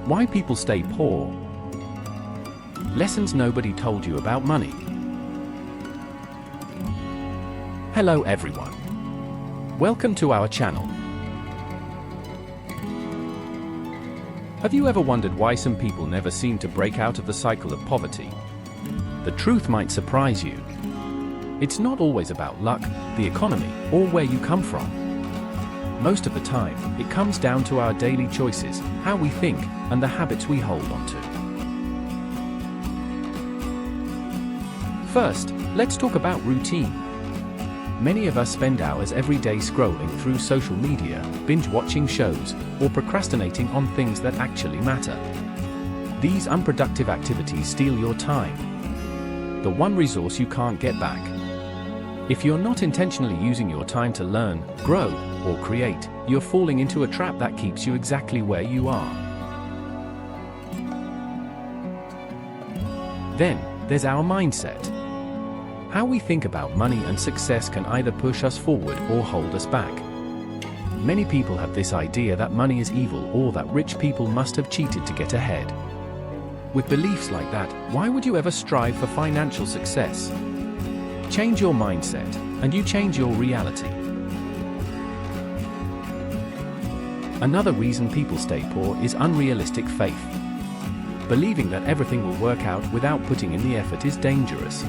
Why people stay poor. Lessons nobody told you about money. Hello everyone. Welcome to our channel. Have you ever wondered why some people never seem to break out of the cycle of poverty? The truth might surprise you. It's not always about luck, the economy, or where you come from. Most of the time, it comes down to our daily choices, how we think, and the habits we hold on to. First, let's talk about routine. Many of us spend hours every day scrolling through social media, binge-watching shows, or procrastinating on things that actually matter. These unproductive activities steal your time, the one resource you can't get back. If you're not intentionally using your time to learn, grow, or create, you're falling into a trap that keeps you exactly where you are. Then, there's our mindset. How we think about money and success can either push us forward or hold us back. Many people have this idea that money is evil or that rich people must have cheated to get ahead. With beliefs like that, why would you ever strive for financial success? Change your mindset, and you change your reality. Another reason people stay poor is unrealistic faith. Believing that everything will work out without putting in the effort is dangerous.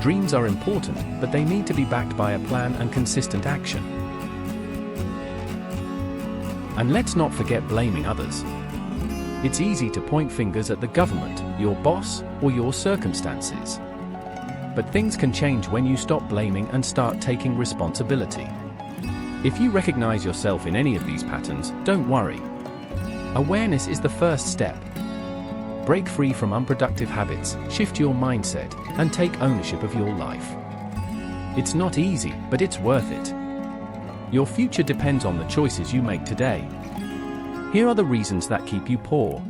Dreams are important, but they need to be backed by a plan and consistent action. And let's not forget blaming others. It's easy to point fingers at the government, your boss, or your circumstances. But things can change when you stop blaming and start taking responsibility. If you recognize yourself in any of these patterns, don't worry. Awareness is the first step. Break free from unproductive habits, shift your mindset, and take ownership of your life. It's not easy, but it's worth it. Your future depends on the choices you make today. Here are the reasons that keep you poor.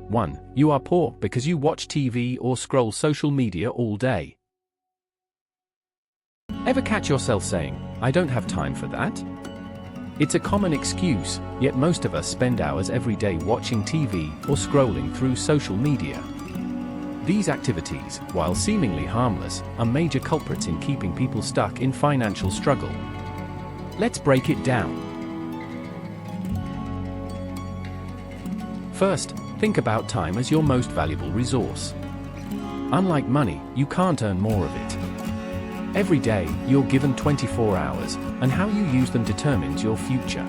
1. You are poor because you watch TV or scroll social media all day. Ever catch yourself saying, "I don't have time for that"? It's a common excuse, yet most of us spend hours every day watching TV or scrolling through social media. These activities, while seemingly harmless, are major culprits in keeping people stuck in financial struggle. Let's break it down. First, think about time as your most valuable resource. Unlike money, you can't earn more of it. Every day, you're given 24 hours, and how you use them determines your future.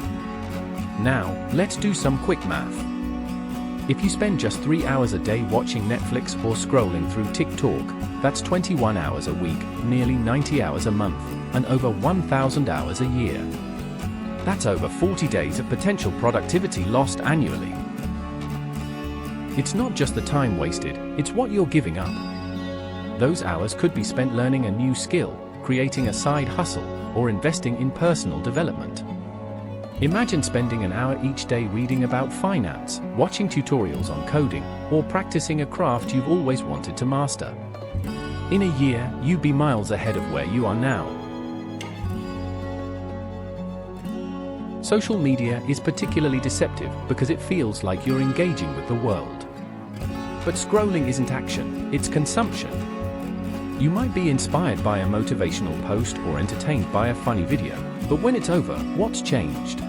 Now, let's do some quick math. If you spend just 3 hours a day watching Netflix or scrolling through TikTok, that's 21 hours a week, nearly 90 hours a month, and over 1,000 hours a year. That's over 40 days of potential productivity lost annually. It's not just the time wasted, it's what you're giving up. Those hours could be spent learning a new skill, creating a side hustle, or investing in personal development. Imagine spending an hour each day reading about finance, watching tutorials on coding, or practicing a craft you've always wanted to master. In a year, you'd be miles ahead of where you are now. Social media is particularly deceptive because it feels like you're engaging with the world. But scrolling isn't action, it's consumption. You might be inspired by a motivational post or entertained by a funny video, but when it's over, what's changed?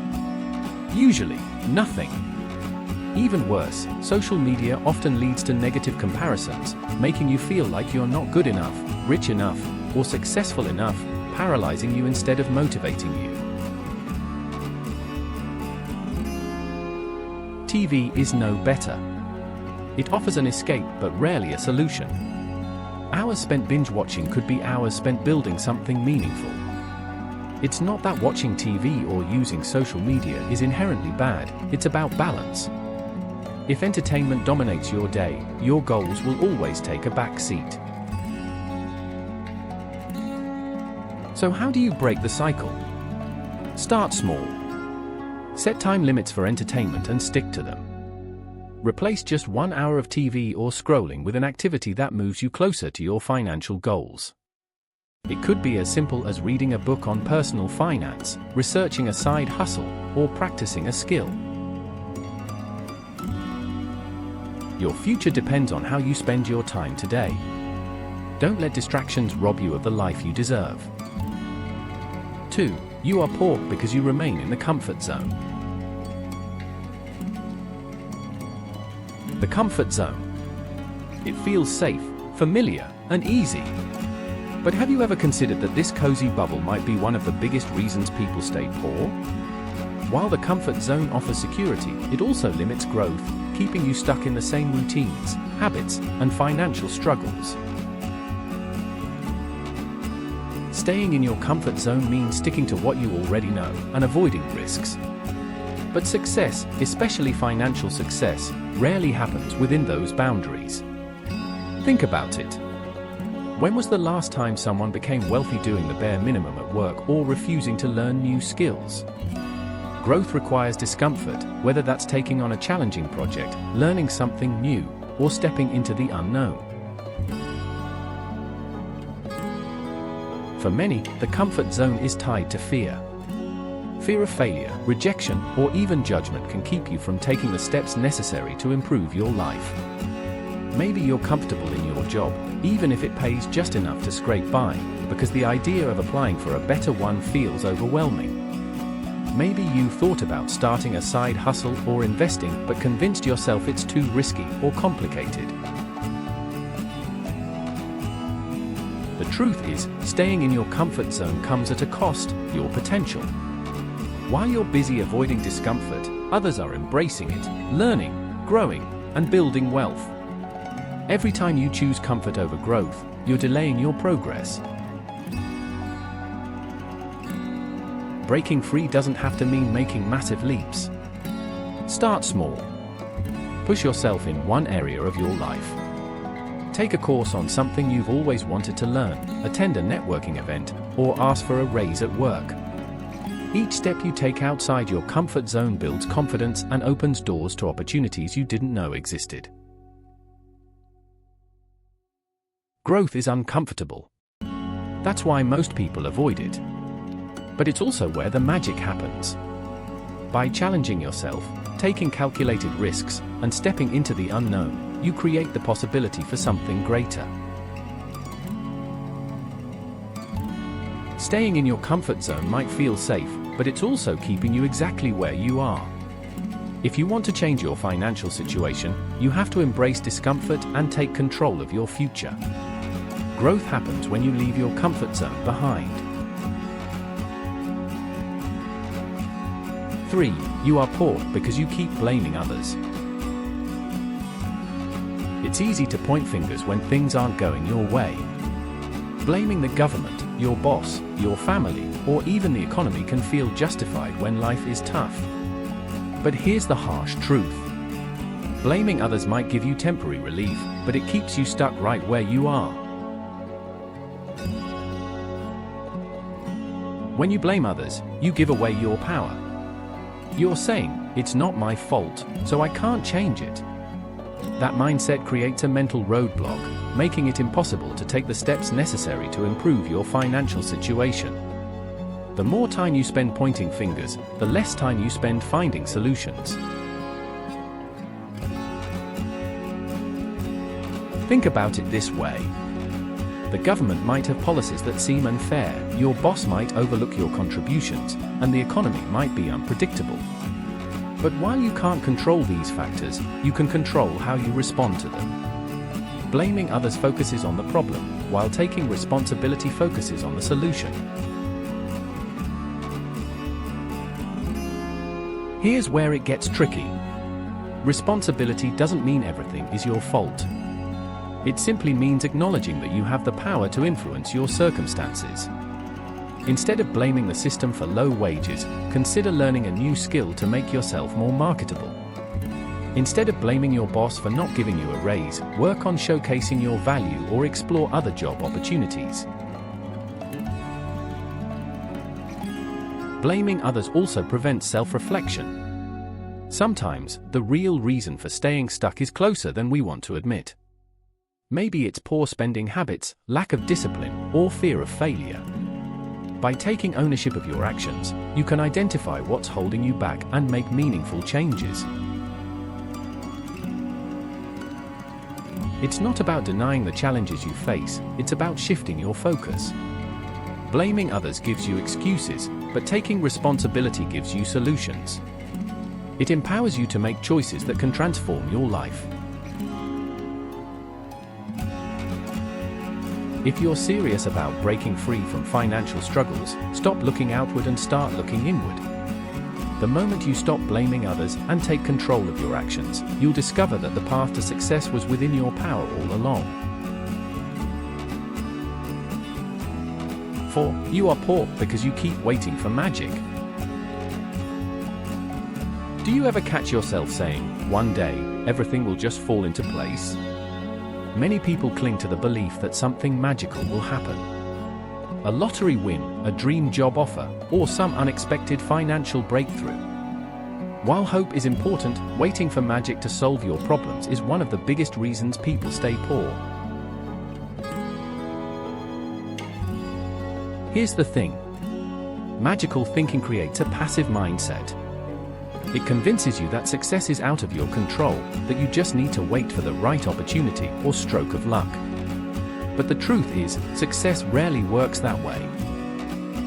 Usually, nothing. Even worse, social media often leads to negative comparisons, making you feel like you're not good enough, rich enough, or successful enough, paralyzing you instead of motivating you. TV is no better. It offers an escape but rarely a solution. Hours spent binge-watching could be hours spent building something meaningful. It's not that watching TV or using social media is inherently bad, it's about balance. If entertainment dominates your day, your goals will always take a back seat. So how do you break the cycle? Start small. Set time limits for entertainment and stick to them. Replace just 1 hour of TV or scrolling with an activity that moves you closer to your financial goals. It could be as simple as reading a book on personal finance, researching a side hustle, or practicing a skill. Your future depends on how you spend your time today. Don't let distractions rob you of the life you deserve. 2. You are poor because you remain in the comfort zone. The comfort zone. It feels safe, familiar, and easy. But have you ever considered that this cozy bubble might be one of the biggest reasons people stay poor? While the comfort zone offers security, it also limits growth, keeping you stuck in the same routines, habits, and financial struggles. Staying in your comfort zone means sticking to what you already know and avoiding risks. But success, especially financial success, rarely happens within those boundaries. Think about it. When was the last time someone became wealthy doing the bare minimum at work or refusing to learn new skills? Growth requires discomfort, whether that's taking on a challenging project, learning something new, or stepping into the unknown. For many, the comfort zone is tied to fear. Fear of failure, rejection, or even judgment can keep you from taking the steps necessary to improve your life. Maybe you're comfortable in your job, even if it pays just enough to scrape by, because the idea of applying for a better one feels overwhelming. Maybe you thought about starting a side hustle or investing, but convinced yourself it's too risky or complicated. The truth is, staying in your comfort zone comes at a cost, your potential. While you're busy avoiding discomfort, others are embracing it, learning, growing, and building wealth. Every time you choose comfort over growth, you're delaying your progress. Breaking free doesn't have to mean making massive leaps. Start small. Push yourself in one area of your life. Take a course on something you've always wanted to learn, attend a networking event, or ask for a raise at work. Each step you take outside your comfort zone builds confidence and opens doors to opportunities you didn't know existed. Growth is uncomfortable. That's why most people avoid it. But it's also where the magic happens. By challenging yourself, taking calculated risks, and stepping into the unknown, you create the possibility for something greater. Staying in your comfort zone might feel safe, but it's also keeping you exactly where you are. If you want to change your financial situation, you have to embrace discomfort and take control of your future. Growth happens when you leave your comfort zone behind. 3. You are poor because you keep blaming others. It's easy to point fingers when things aren't going your way. Blaming the government, your boss, your family, or even the economy can feel justified when life is tough. But here's the harsh truth. Blaming others might give you temporary relief, but it keeps you stuck right where you are. When you blame others, you give away your power. You're saying, "It's not my fault, so I can't change it." That mindset creates a mental roadblock, making it impossible to take the steps necessary to improve your financial situation. The more time you spend pointing fingers, the less time you spend finding solutions. Think about it this way. The government might have policies that seem unfair, your boss might overlook your contributions, and the economy might be unpredictable. But while you can't control these factors, you can control how you respond to them. Blaming others focuses on the problem, while taking responsibility focuses on the solution. Here's where it gets tricky. Responsibility doesn't mean everything is your fault. It simply means acknowledging that you have the power to influence your circumstances. Instead of blaming the system for low wages, consider learning a new skill to make yourself more marketable. Instead of blaming your boss for not giving you a raise, work on showcasing your value or explore other job opportunities. Blaming others also prevents self-reflection. Sometimes, the real reason for staying stuck is closer than we want to admit. Maybe it's poor spending habits, lack of discipline, or fear of failure. By taking ownership of your actions, you can identify what's holding you back and make meaningful changes. It's not about denying the challenges you face, it's about shifting your focus. Blaming others gives you excuses, but taking responsibility gives you solutions. It empowers you to make choices that can transform your life. If you're serious about breaking free from financial struggles, stop looking outward and start looking inward. The moment you stop blaming others and take control of your actions, you'll discover that the path to success was within your power all along. 4. You are poor because you keep waiting for magic. Do you ever catch yourself saying, "One day, everything will just fall into place"? Many people cling to the belief that something magical will happen. A lottery win, a dream job offer, or some unexpected financial breakthrough. While hope is important, waiting for magic to solve your problems is one of the biggest reasons people stay poor. Here's the thing. Magical thinking creates a passive mindset. It convinces you that success is out of your control, that you just need to wait for the right opportunity or stroke of luck. But the truth is, success rarely works that way.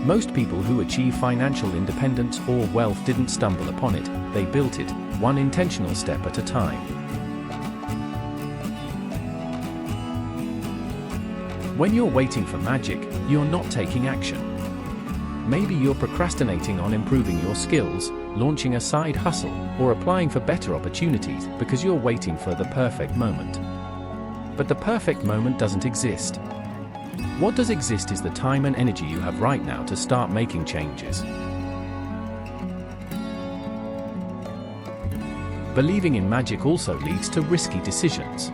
Most people who achieve financial independence or wealth didn't stumble upon it, they built it, one intentional step at a time. When you're waiting for magic, you're not taking action. Maybe you're procrastinating on improving your skills, launching a side hustle, or applying for better opportunities because you're waiting for the perfect moment. But the perfect moment doesn't exist. What does exist is the time and energy you have right now to start making changes. Believing in magic also leads to risky decisions.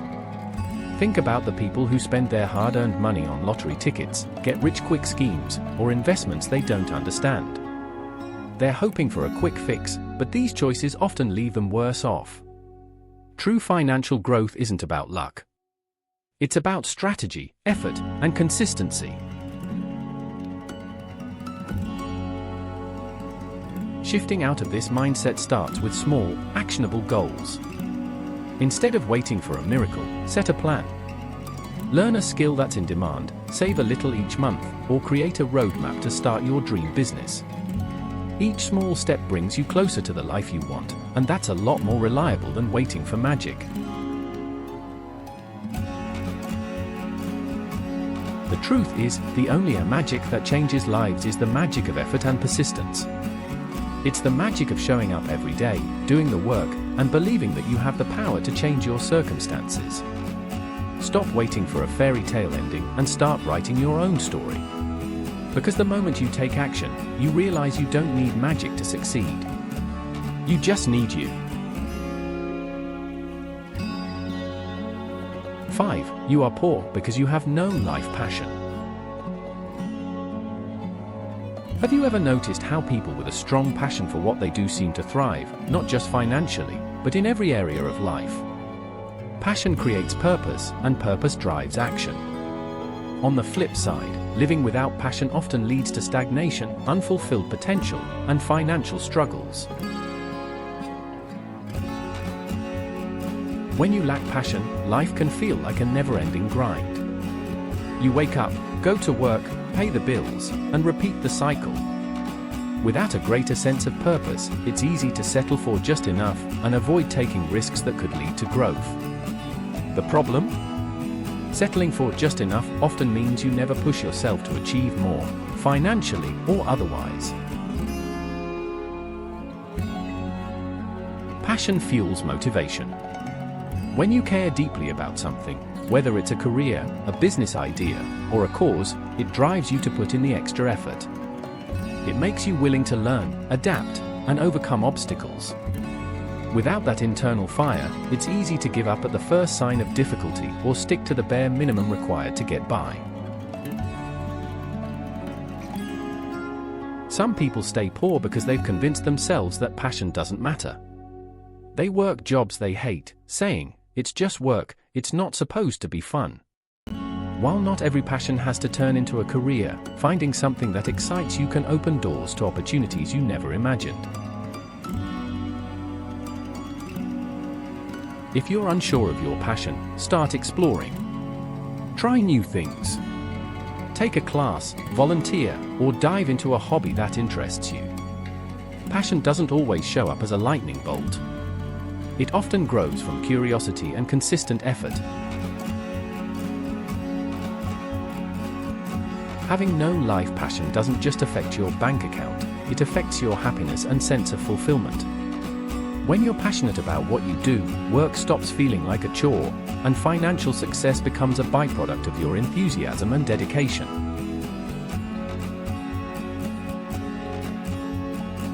Think about the people who spend their hard-earned money on lottery tickets, get-rich-quick schemes, or investments they don't understand. They're hoping for a quick fix, but these choices often leave them worse off. True financial growth isn't about luck. It's about strategy, effort, and consistency. Shifting out of this mindset starts with small, actionable goals. Instead of waiting for a miracle, set a plan. Learn a skill that's in demand, save a little each month, or create a roadmap to start your dream business. Each small step brings you closer to the life you want, and that's a lot more reliable than waiting for magic. The truth is, the only magic that changes lives is the magic of effort and persistence. It's the magic of showing up every day, doing the work, and believing that you have the power to change your circumstances. Stop waiting for a fairy tale ending and start writing your own story. Because the moment you take action, you realize you don't need magic to succeed. You just need you. 5. You are poor because you have no life passion. Have you ever noticed how people with a strong passion for what they do seem to thrive, not just financially, but in every area of life? Passion creates purpose, and purpose drives action. On the flip side, living without passion often leads to stagnation, unfulfilled potential, and financial struggles. When you lack passion, life can feel like a never-ending grind. You wake up, go to work, pay the bills, and repeat the cycle. Without a greater sense of purpose, it's easy to settle for just enough and avoid taking risks that could lead to growth. The problem? Settling for just enough often means you never push yourself to achieve more, financially or otherwise. Passion fuels motivation. When you care deeply about something, whether it's a career, a business idea, or a cause, it drives you to put in the extra effort. It makes you willing to learn, adapt, and overcome obstacles. Without that internal fire, it's easy to give up at the first sign of difficulty or stick to the bare minimum required to get by. Some people stay poor because they've convinced themselves that passion doesn't matter. They work jobs they hate, saying, "It's just work, it's not supposed to be fun." While not every passion has to turn into a career, finding something that excites you can open doors to opportunities you never imagined. If you're unsure of your passion, start exploring. Try new things. Take a class, volunteer, or dive into a hobby that interests you. Passion doesn't always show up as a lightning bolt. It often grows from curiosity and consistent effort. Having no life passion doesn't just affect your bank account, it affects your happiness and sense of fulfillment. When you're passionate about what you do, work stops feeling like a chore, and financial success becomes a byproduct of your enthusiasm and dedication.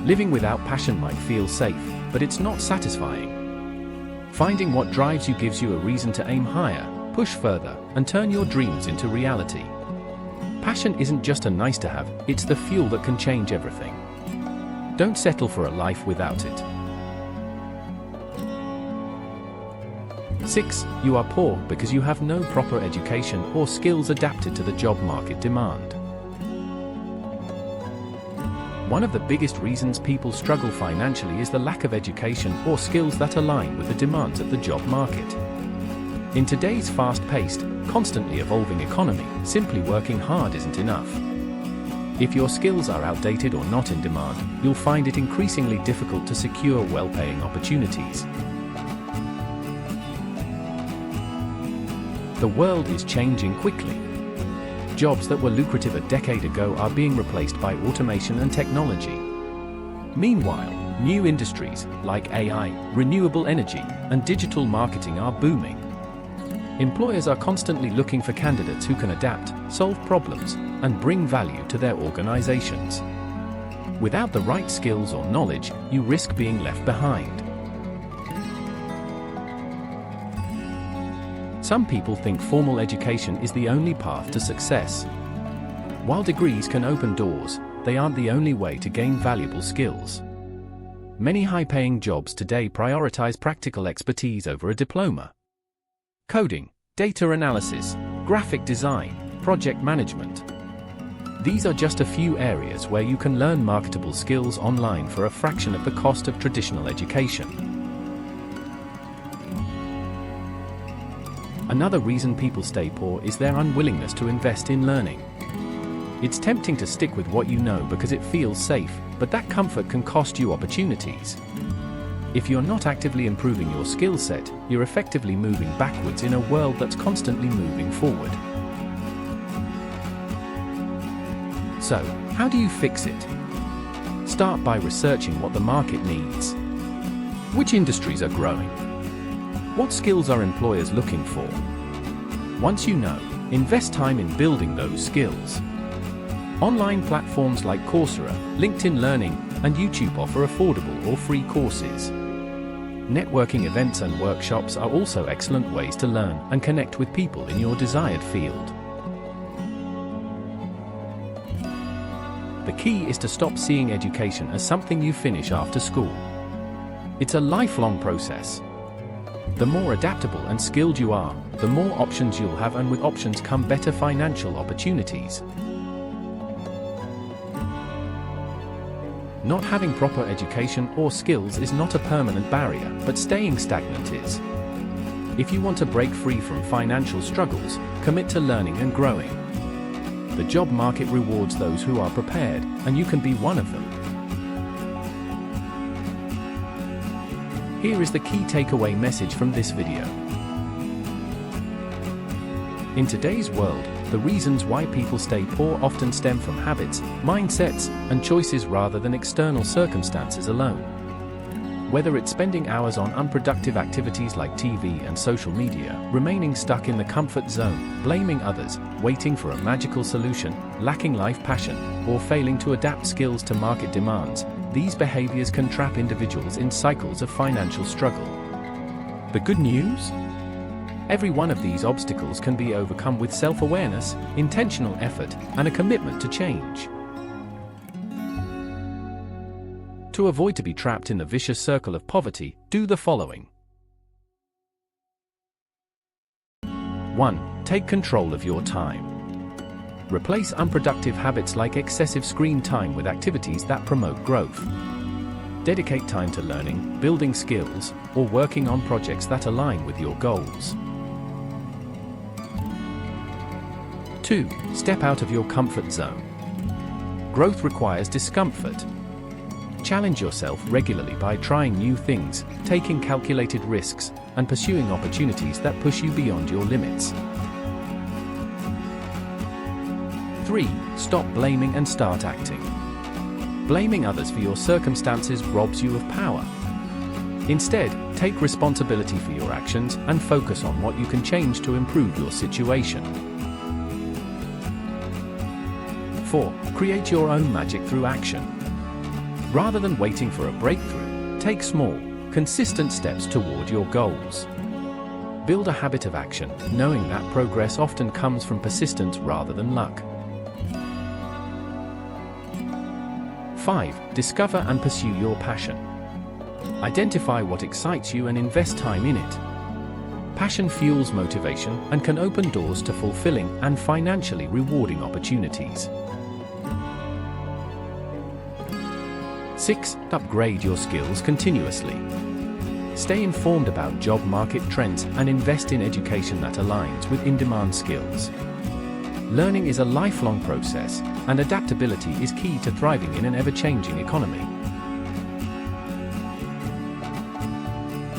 Living without passion might feel safe, but it's not satisfying. Finding what drives you gives you a reason to aim higher, push further, and turn your dreams into reality. Passion isn't just a nice to have, it's the fuel that can change everything. Don't settle for a life without it. 6. You are poor because you have no proper education or skills adapted to the job market demand. One of the biggest reasons people struggle financially is the lack of education or skills that align with the demands of the job market. In today's fast-paced, constantly evolving economy, simply working hard isn't enough. If your skills are outdated or not in demand, you'll find it increasingly difficult to secure well-paying opportunities. The world is changing quickly. Jobs that were lucrative a decade ago are being replaced by automation and technology. Meanwhile, new industries like AI, renewable energy, and digital marketing are booming. Employers are constantly looking for candidates who can adapt, solve problems, and bring value to their organizations. Without the right skills or knowledge, you risk being left behind. Some people think formal education is the only path to success. While degrees can open doors, they aren't the only way to gain valuable skills. Many high-paying jobs today prioritize practical expertise over a diploma. Coding, data analysis, graphic design, project management. These are just a few areas where you can learn marketable skills online for a fraction of the cost of traditional education. Another reason people stay poor is their unwillingness to invest in learning. It's tempting to stick with what you know because it feels safe, but that comfort can cost you opportunities. If you're not actively improving your skill set, you're effectively moving backwards in a world that's constantly moving forward. So, how do you fix it? Start by researching what the market needs. Which industries are growing? What skills are employers looking for? Once you know, invest time in building those skills. Online platforms like Coursera, LinkedIn Learning, and YouTube offer affordable or free courses. Networking events and workshops are also excellent ways to learn and connect with people in your desired field. The key is to stop seeing education as something you finish after school. It's a lifelong process. The more adaptable and skilled you are, the more options you'll have, and with options come better financial opportunities. Not having proper education or skills is not a permanent barrier, but staying stagnant is. If you want to break free from financial struggles, commit to learning and growing. The job market rewards those who are prepared, and you can be one of them. Here is the key takeaway message from this video. In today's world, the reasons why people stay poor often stem from habits, mindsets, and choices rather than external circumstances alone. Whether it's spending hours on unproductive activities like TV and social media, remaining stuck in the comfort zone, blaming others, waiting for a magical solution, lacking life passion, or failing to adapt skills to market demands, these behaviors can trap individuals in cycles of financial struggle. The good news? Every one of these obstacles can be overcome with self-awareness, intentional effort, and a commitment to change. To avoid to be trapped in the vicious circle of poverty, do the following. 1. Take control of your time. Replace unproductive habits like excessive screen time with activities that promote growth. Dedicate time to learning, building skills, or working on projects that align with your goals. 2. Step out of your comfort zone. Growth requires discomfort. Challenge yourself regularly by trying new things, taking calculated risks, and pursuing opportunities that push you beyond your limits. 3. Stop blaming and start acting. Blaming others for your circumstances robs you of power. Instead, take responsibility for your actions and focus on what you can change to improve your situation. 4. Create your own magic through action. Rather than waiting for a breakthrough, take small, consistent steps toward your goals. Build a habit of action, knowing that progress often comes from persistence rather than luck. 5. Discover and pursue your passion. Identify what excites you and invest time in it. Passion fuels motivation and can open doors to fulfilling and financially rewarding opportunities. 6. Upgrade your skills continuously. Stay informed about job market trends and invest in education that aligns with in-demand skills. Learning is a lifelong process, and adaptability is key to thriving in an ever-changing economy.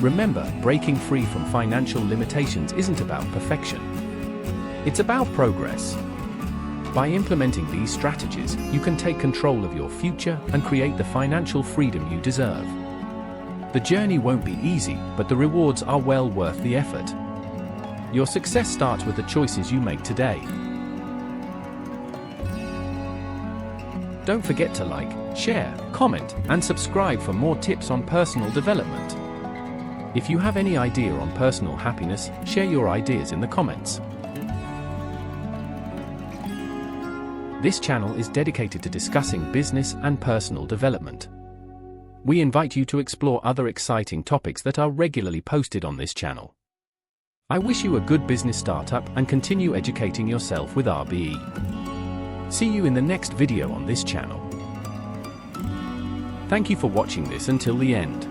Remember, breaking free from financial limitations isn't about perfection. It's about progress. By implementing these strategies, you can take control of your future and create the financial freedom you deserve. The journey won't be easy, but the rewards are well worth the effort. Your success starts with the choices you make today. Don't forget to like, share, comment, and subscribe for more tips on personal development. If you have any idea on personal happiness, share your ideas in the comments. This channel is dedicated to discussing business and personal development. We invite you to explore other exciting topics that are regularly posted on this channel. I wish you a good business startup and continue educating yourself with RBE. See you in the next video on this channel. Thank you for watching this until the end.